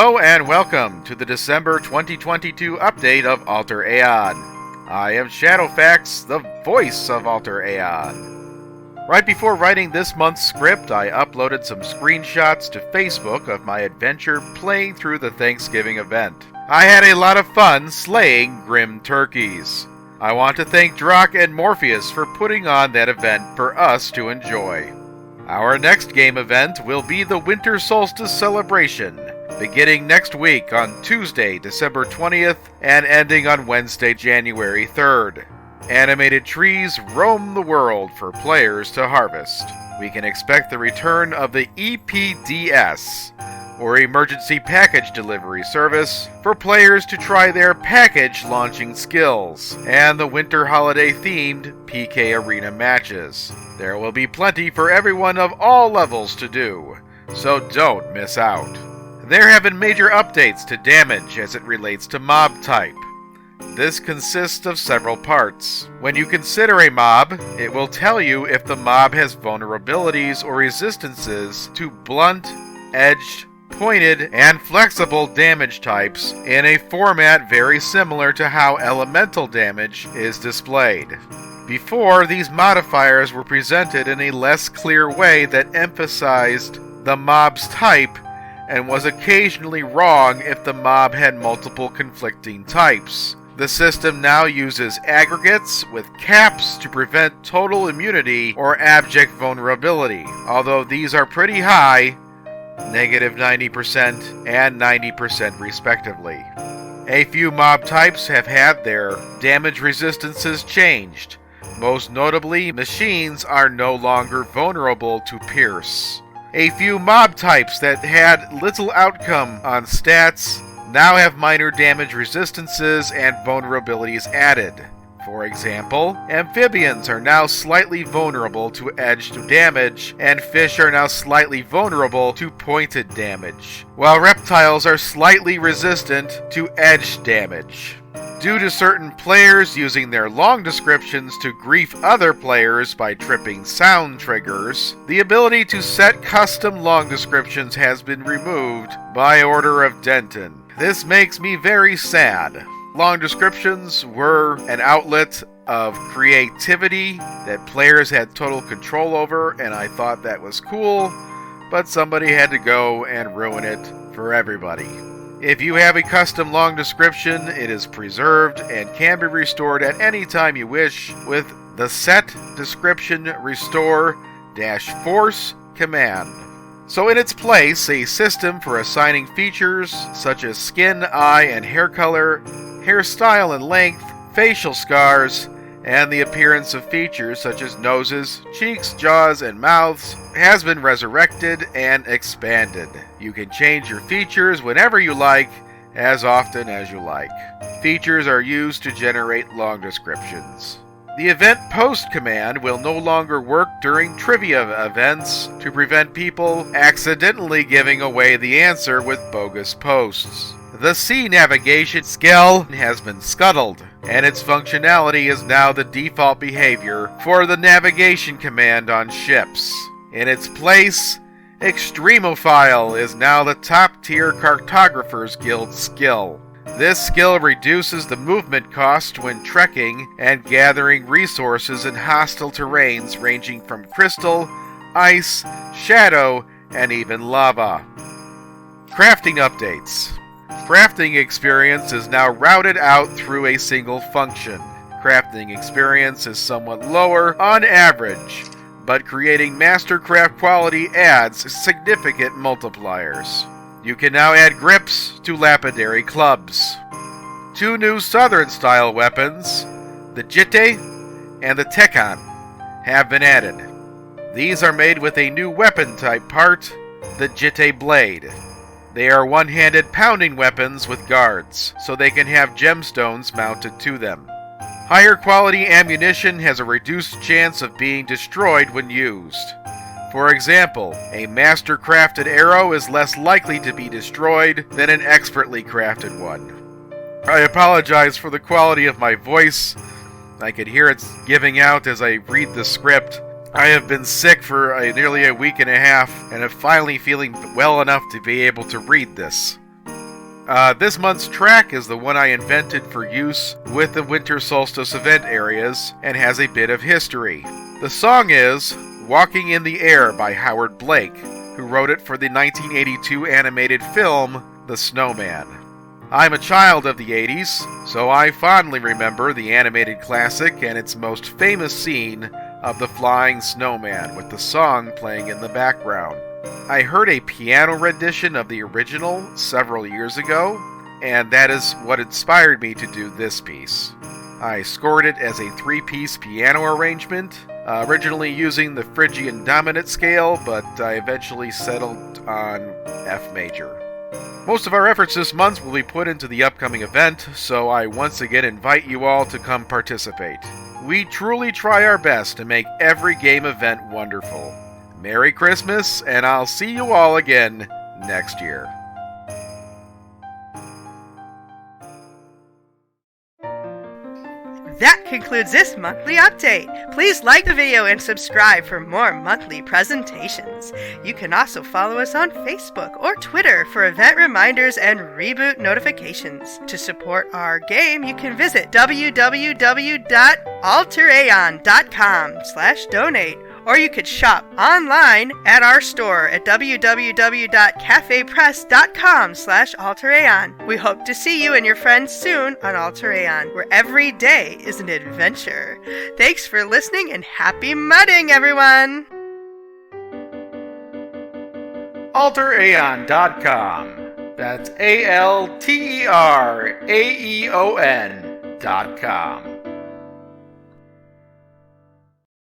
Hello and welcome to the December 2022 update of Alter Aeon. I am Shadowfax, the voice of Alter Aeon. Right before writing this month's script, I uploaded some screenshots to Facebook of my adventure playing through the Thanksgiving event. I had a lot of fun slaying grim turkeys. I want to thank Drock and Morpheus for putting on that event for us to enjoy. Our next game event will be the Winter Solstice celebration, beginning next week on Tuesday, December 20th, and ending on Wednesday, January 3rd. Animated trees roam the world for players to harvest. We can expect the return of the EPDS, or Emergency Package Delivery Service, for players to try their package launching skills, and the winter holiday-themed PK Arena matches. There will be plenty for everyone of all levels to do, so don't miss out. There have been major updates to damage as it relates to mob type. This consists of several parts. When you consider a mob, it will tell you if the mob has vulnerabilities or resistances to blunt, edged, pointed, and flexible damage types in a format very similar to how elemental damage is displayed. Before, these modifiers were presented in a less clear way that emphasized the mob's type and was occasionally wrong if the mob had multiple conflicting types. The system now uses aggregates with caps to prevent total immunity or abject vulnerability, although these are pretty high, -90% and 90% respectively. A few mob types have had their damage resistances changed. Most notably, machines are no longer vulnerable to pierce. A few mob types that had little outcome on stats now have minor damage resistances and vulnerabilities added. For example, amphibians are now slightly vulnerable to edged damage, and fish are now slightly vulnerable to pointed damage, while reptiles are slightly resistant to edged damage. Due to certain players using their long descriptions to grief other players by tripping sound triggers, the ability to set custom long descriptions has been removed by order of Denton. This makes me very sad. Long descriptions were an outlet of creativity that players had total control over, and I thought that was cool, but somebody had to go and ruin it for everybody. If you have a custom long description, it is preserved and can be restored at any time you wish with the Set Description Restore-Force command. So in its place, a system for assigning features such as skin, eye, and hair color, hairstyle and length, facial scars, and the appearance of features such as noses, cheeks, jaws, and mouths has been resurrected and expanded. You can change your features whenever you like, as often as you like. Features are used to generate long descriptions. The Event Post command will no longer work during trivia events to prevent people accidentally giving away the answer with bogus posts. The Sea Navigation skill has been scuttled, and its functionality is now the default behavior for the navigation command on ships. In its place, Extremophile is now the top-tier Cartographers Guild skill. This skill reduces the movement cost when trekking and gathering resources in hostile terrains ranging from crystal, ice, shadow, and even lava. Crafting updates. Crafting experience is now routed out through a single function. Crafting experience is somewhat lower on average, but creating mastercraft quality adds significant multipliers. You can now add grips to lapidary clubs. 2 new Southern-style weapons, the Jitte and the Tekon, have been added. These are made with a new weapon-type part, the Jitte Blade. They are one-handed pounding weapons with guards, so they can have gemstones mounted to them. Higher quality ammunition has a reduced chance of being destroyed when used. For example, a master-crafted arrow is less likely to be destroyed than an expertly crafted one. I apologize for the quality of my voice. I could hear it giving out as I read the script. I have been sick for nearly a week and a half, and am finally feeling well enough to be able to read this. This month's track is the one I invented for use with the Winter Solstice event areas and has a bit of history. The song is Walking in the Air by Howard Blake, who wrote it for the 1982 animated film The Snowman. I'm a child of the 80s, so I fondly remember the animated classic and its most famous scene of the flying snowman with the song playing in the background. I heard a piano rendition of the original several years ago, and that is what inspired me to do this piece. I scored it as a 3-piece piano arrangement, originally using the Phrygian dominant scale, but I eventually settled on F major. Most of our efforts this month will be put into the upcoming event, so I once again invite you all to come participate. We truly try our best to make every game event wonderful. Merry Christmas, and I'll see you all again next year. That concludes this monthly update. Please like the video and subscribe for more monthly presentations. You can also follow us on Facebook or Twitter for event reminders and reboot notifications. To support our game, you can visit www.alteraeon.com/donate, or you could shop online at our store at www.cafepress.com/alteraeon. We hope to see you and your friends soon on Alteraeon, where every day is an adventure. Thanks for listening and happy mudding, everyone! Alteraeon.com. That's ALTERAEON.com.